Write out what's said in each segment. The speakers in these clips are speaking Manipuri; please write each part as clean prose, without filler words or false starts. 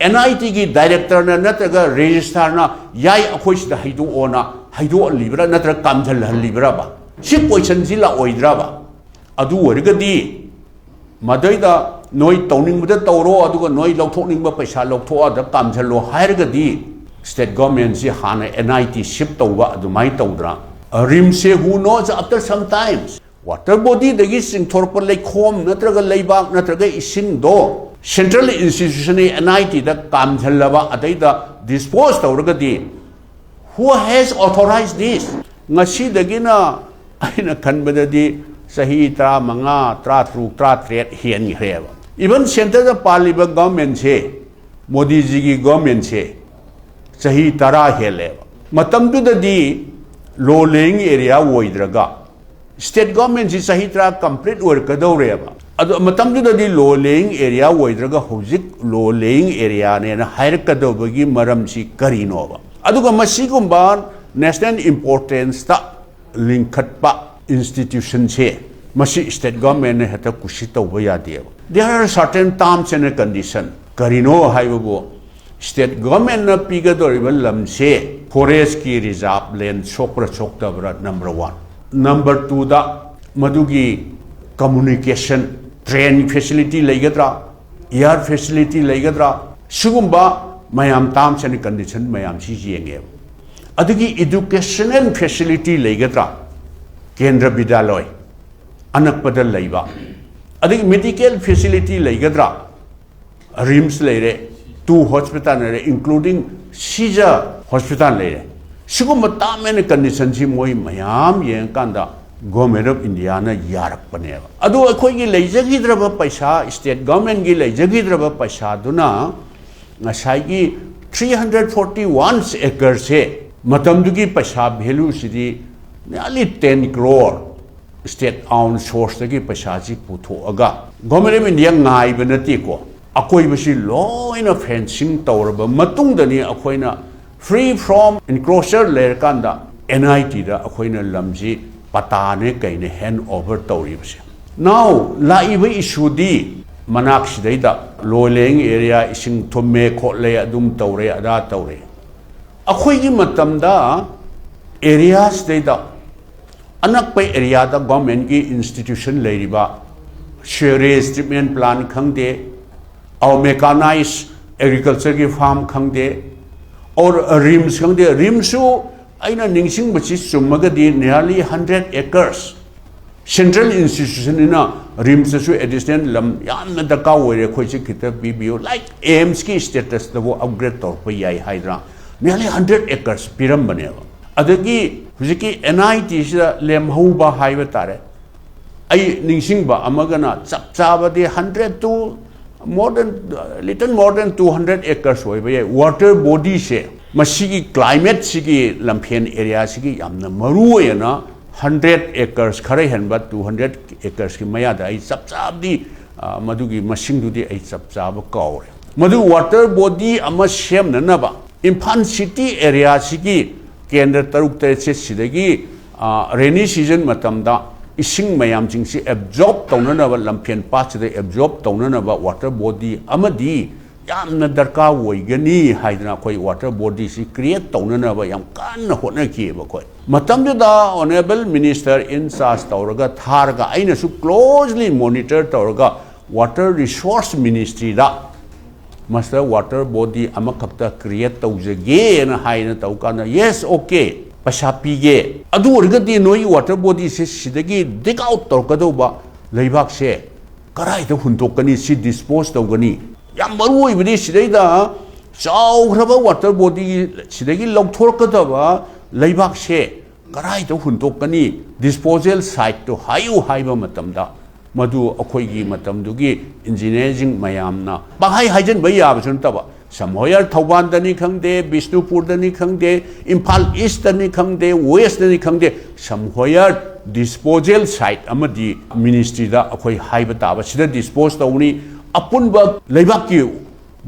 NIT की डायरेक्टर ना नत्रगा रजिस्ट्रार ना याई अखोई सिदा हाइदो ओना हाइदो लिब्रा नत्र कामजल हलिब्रा बा सि पोजिशन जिला ओइद्रा बा अदु ओरगदी मदैदा नोई तौनिंगबदा तौरो अदुगा नोई लौथोनिंगबा पैसा लौथोआदा कामजलो हायरगदी स्टेट गवर्नमेंट से हाना NIT शिप तौबा अदुमाई तौद्रा RIMS से who knows after some times water body dagi singthorpa leikhom natraga leibak natraga ising do central institution NIT da kamjhalaba adaida dispose tawragadi who has authorized this ngasi dagina aina khanbadadi sahi 35 33 33 hian hreba even center da paliba government se modi ji gi government se sahi 10 hele matam tu dadi low laying area woidraga state government ji sahi tra complete work kadawreba adu matam tu dadi low laying area woidraga hojik low laying area ne na hire kadawbagi maram si karino ba aduga masigumba national importance ta linkatpa institution che masi state government ne hata kushi tawba yade there are certain terms and condition karino haibo state government na pigadoriba lamse forest ki reserve land sokra soktabra number 1 number 2 da madugi communication train facility legadra air facility legadra sugumba mayam terms and condition mayam si yenge adugi educational facility legadra kendra vidyalay anakpada leiba adugi medical facility legadra RIMS leire 2 hospital including Caesar hospital leire siguma tamen condition si moi mayam yen kanda government of India na yarak paneba adu akhoi gi leijagi draba paisa state government gi leijagi draba paisa duna ngasai gi 341 acres se matam du gi paisa value sidi nearly 10 crore state owned source gi paisa ji putho aga government of India ngai benati ko akoi basi loina fencing tawraba matung dani akoina free from enclosure layer kanda NIT da akoina lamji patane kaine hand over tawri basi now laiba issue di manak sidaida low laying area ising thumme khotle adum tawre ada tawre akoi gi matamda areas deida anak pe area da government gi institution leiriba sewage treatment plant khangde और mechanized agriculture की farm खंगदे और RIMS खंगदे RIMS सु आइना निंगसिंग बची सुमगदी nearly 100 acres central institution इना RIMS सु additional लम यान न दका वरे खोई से किताब बीबीओ like AIMS की status तो वो upgrade तौर पर याई हाइड्रा nearly 100 acres पिरम बनेगा अदगी हुजिकी NIT से लेमहुबा हाइवे तारे आई निंगसिंग बा अमगना चपचाबदे 100 to more than little more than 200 acres hoy bye water body se masigi climate sigi lampian area sigi yamna maru yana 100 acres khare hen ba 200 acres ki maya da ai chapchab di madugi masing du di ai chapchab kaure madu water body ama sem na ba Imphal city area sigi kendra taruk te se sidagi rainy season matamda ising mayam jingsi absorb tawnana ba lampian patch de absorb tawnana ba water body amadi yamna darka woigani haidna koi water body si create tawnana ba yam kan hotna ki ba koi matam da honorable minister in charge tawraga tharga aina su closely monitor tawraga water resource ministry da master water body amakapta create tawjage na haina tawkana yes okay pasapige adu orgadi noi water body se sidagi dig out torkadoba leibak se karai to huntokani si dispose tawgani yam maru ibidi sidaida chawraba water body sidagi longthorkadaba leibak se karai to huntokani disposal site to hayu haiba matamda madu akhoi gi matamdugi engineering mayamna bahai haijen bai yabsun taba Samoyar Thauban dani khangde Bishnupur dani khangde Imphal East dani khangde West dani khangde Samoyar disposal site amadi ministry da akhoi haiba taba sida dispose tawni apunba leibak ki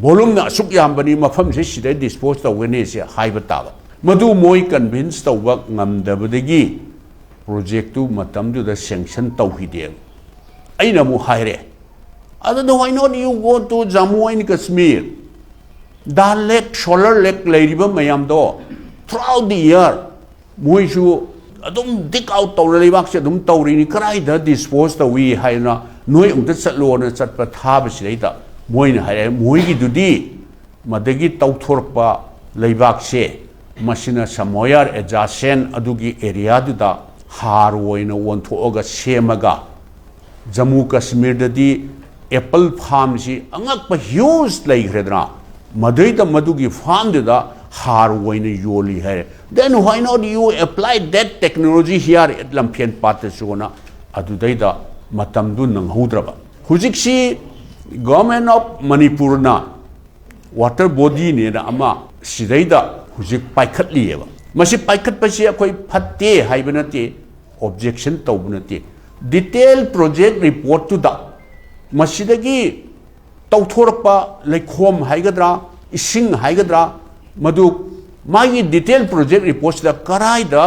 volume na suk yambani mafam se sida dispose tawni se haiba taba madu moi convince tawba ngamdabadagi project tu matam du da sanction tawhide aina mu haire I don't know why not you go to Jammu and Kashmir दा लेक सोलर लेक लेरिबा मयाम दो थ्राउट द ईयर मोइसु अदुम डिक आउट तौर लेबाक से अदुम तौरिनी कराइदा डिस्पोज तौई हाइना नोय उंत चटलोना चटप थाबसिदैदा मोइना हाय मोइगी दुदी मदगी तौथोरपा लेबाक से मसिना समोयर एडजासेंट अदुगी एरिया दुदा हार ओइना वोंथोगा सेमगा जम्मू कश्मीर ददी एप्पल फार्म से अंगक ह्यूज लेग्रेद्रा मदुद मदुगी फार्म दुदा हार ओइना योली है then why not you apply that technology here at लम्फेन पातसोना अदुदैदा मतमदु नंगहुद्रबा हुजिक्सी गवर्नमेंट ऑफ मणिपुर ना वाटर बॉडी ने अमा सिदैदा हुजिक पाइखटलिएबा मसी पाइखटपसी अखोई फत्ते हाइबा नते ऑब्जेक्शन तौब नते डिटेल प्रोजेक्ट रिपोर्ट टू दा मसीदगी तौथोरपा लेखोम हाइगद्रा इसिंग हाइगद्रा मदु मागी डिटेल प्रोजेक्ट रिपोर्ट दा कराइदा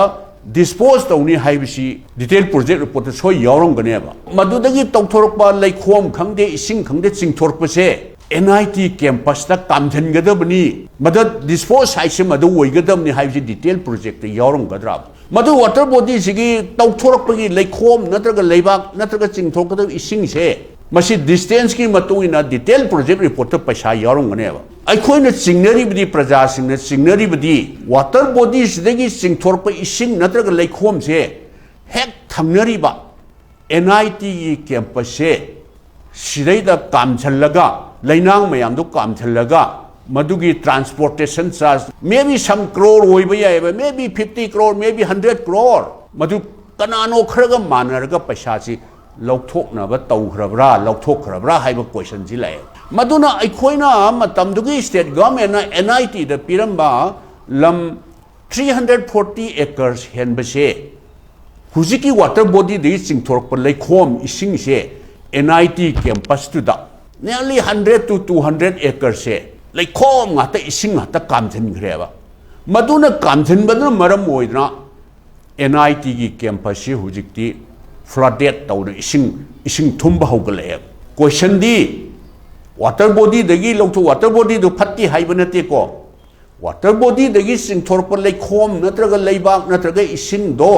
डिस्पोज तौनी हाइबसी डिटेल प्रोजेक्ट रिपोर्ट सो यावरंगनेबा मदुदगी तौथोरपा लेखोम खंगदे इसिंग खंगदे चिंगथोरपसे NIT कैंपस तक कामझनगदबनी मदद डिस्पोज हाइसे मदु ओइगदबनी हाइबसी डिटेल प्रोजेक्ट यावरंगद्रा मदु वाटर बॉडी सिगी तौथोरपगी लेखोम नत्रग लेबाक नत्रग चिंगथोरगदब इसिंग से मसी डिस्टेंस की मतुइना डिटेल प्रोजेक्ट रिपोर्ट पैसा यावरंगनेबा अखोइना चिंगनरिबदी प्रजा सिंगना चिंगनरिबदी वाटर बॉडी सिदगी चिंगथोरप इसिंग नत्रग लेखोम से हेक थंगनरिबा NIT की कैंपस से सिदैदा कामझलगा लैनांग मयामदो कामझलगा मदुगी transportation charge may be some crore होइबा याइबा may be 50 crore may be 100 crore मदु कनानो खरगा मानरगा पैसा सी लौथोकनबा तौखरब्रा लौथोखरब्रा हाइबा क्वेश्चन जी लाए मदुना अखोइना मतमदुगी स्टेट गवर्नमेंट ना NIT दा पिरंबा लम 340 एकर्स हेनबसे हुजिकी वाटर बॉडी दि चिंगथोरप लेखोम इसिंग से NIT कैंपस टू दा nearly 100 to 200 acres से लेखोम गाता इसिंग गाता कामझनग्रेबा मदुना कामझनबदुना मरम ओइद्रा NIT की कैंपस से हुजिकती फ्लडेड तौर इसिंग थुंबा हौगले क्वेश्चन दी वाटर बॉडी दगी लौथो वाटर बॉडी दो फत्ती हाइबा नते को वाटर बॉडी दगी चिंगथोरप लेखोम नत्रग लेबाक नत्रग इसिंग दो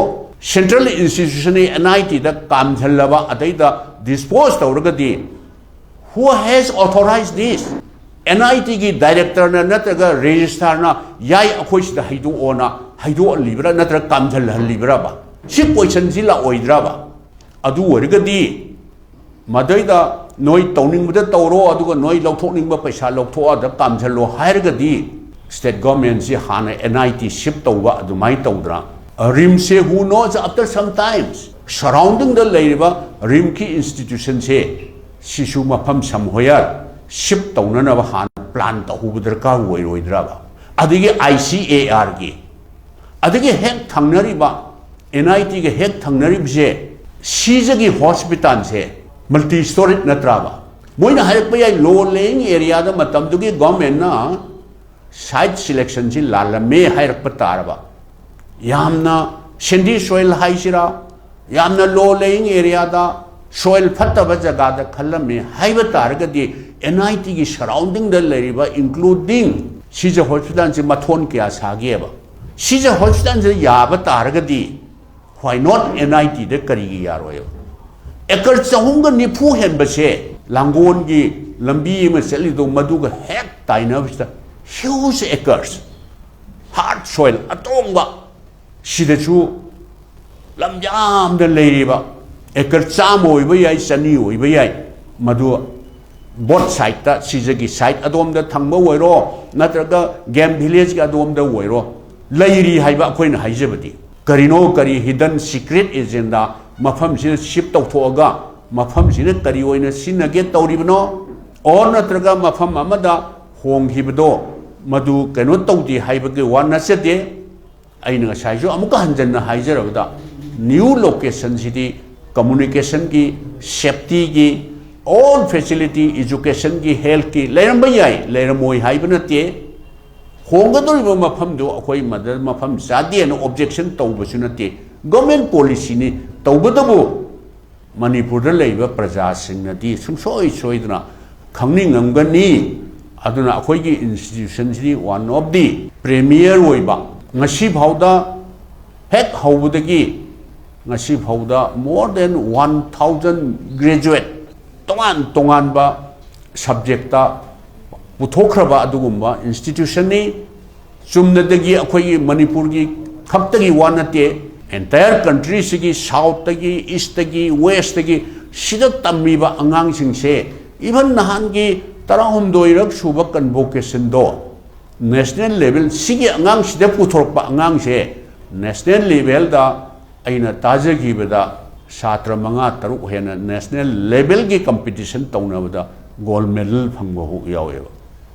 सेंट्रल इंस्टीट्यूशन NIT दा कामझलबा अदैदा डिस्पोज तौरगदी who has authorized this NIT की डायरेक्टर ना नत्रग रजिस्ट्रार ना याई अखोइस दा हाइदो ओना हाइदो लिब्रा नत्रग कामझल लिब्रा बा सि क्वेश्चन जिला ओइद्राबा अदु ओरगदी मदैदा नोई तौनिंगबदा तौरो अदुगा नोई लौथोनिंगबा पैसा लौथोआ दा कामझलो हायरगदी स्टेट गवर्नमेंट से हाना NIT शिप तौबा अदुमाई तौद्रा रिम से who knows after some times surrounding the लेरिबा रिम की इंस्टीट्यूशन से शिशु मफम समहोयर शिप तौननबा हान प्लान तौबा दरकार ओइरोइद्राबा अदिगे ICAR की अदिगे हेक थंगनरिबा NIT के हेक थंगनरिबसे सीजगी हॉस्पिटल से मल्टी स्टोरेज नत्राबा मोइना हायरप याय लो लेइंग एरिया दा मतमदुगी गवर्नमेंट ना साइट सिलेक्शन से लालमे हायरप तारबा यामना सेंडी सोइल हाइसिरा यामना लो लेइंग एरिया दा सोइल फत्तबा जगह दा खलमे हाइबा तारगदी NIT की सराउंडिंग दा लेरिबा इंक्लूडिंग सीजे हॉस्पिटल से मथोन क्या सागेबा सीजे हॉस्पिटल से याबा तारगदी व्हाई नॉट NIT दे करिगी यारोयो एकर चहुंगा निफु हेनबसे लांगोन की लंबी में चलिदो मदुगा हेक ताइनबस ह्यूज एकर्स हार्ड सोइल अतोंबा सिदचु लमजाम द लेरिबा एकर चाम ओइबा याय सनी ओइबा याय मदु बोथ साइड ता सिजगी साइड अदोम द थंगबा ओइरो नत्रगा गेम विलेज का अदोम द ओइरो लेरी हाइबा अखोइन हाइजबदी करिनो करी हिडन सीक्रेट एजेंडा मफम से शिप तौथोगा मफम से करी ओइना सिनगे तौरिबनो और नत्रगा मफम अमदा होंगिबदो मदु कनो तौदी हाइबगे वन नसेदे अइना साइजो अमुका हंजन हाइजरबदा न्यू लोकेशन सिटी कम्युनिकेशन की सेफ्टी की ऑल फैसिलिटी एजुकेशन की हेल्थ की लेरम याई लेरमोई हाइब नते होंगदोरिबो मफम दो अखोई मदर मफम सादे न ऑब्जेक्शन तौबसु नते गवर्नमेंट पॉलिसी ने तौबदबो मणिपुर द लेइबा प्रजा सिंगनदी सुमसोई सोइदना खंगनिंगमगनी aduna akhoi institution si one of the premier oiba ngasi phauda hek haubudagi ngasi phauda more than 1000 graduate tongan ba subject ta puthokraba adugumba institution ni chumnadagi akhoi manipur gi khaptagi wanate entire country sigi south tagi east tagi west tagi sida tammiba angang singse even nahan gi tarahumdoirak suba convocation do national level sigi angang sida puthorpa angang se national level da aina tajagi beda satra manga taruk hena national level gi competition taunabada gold medal phangba hu yawe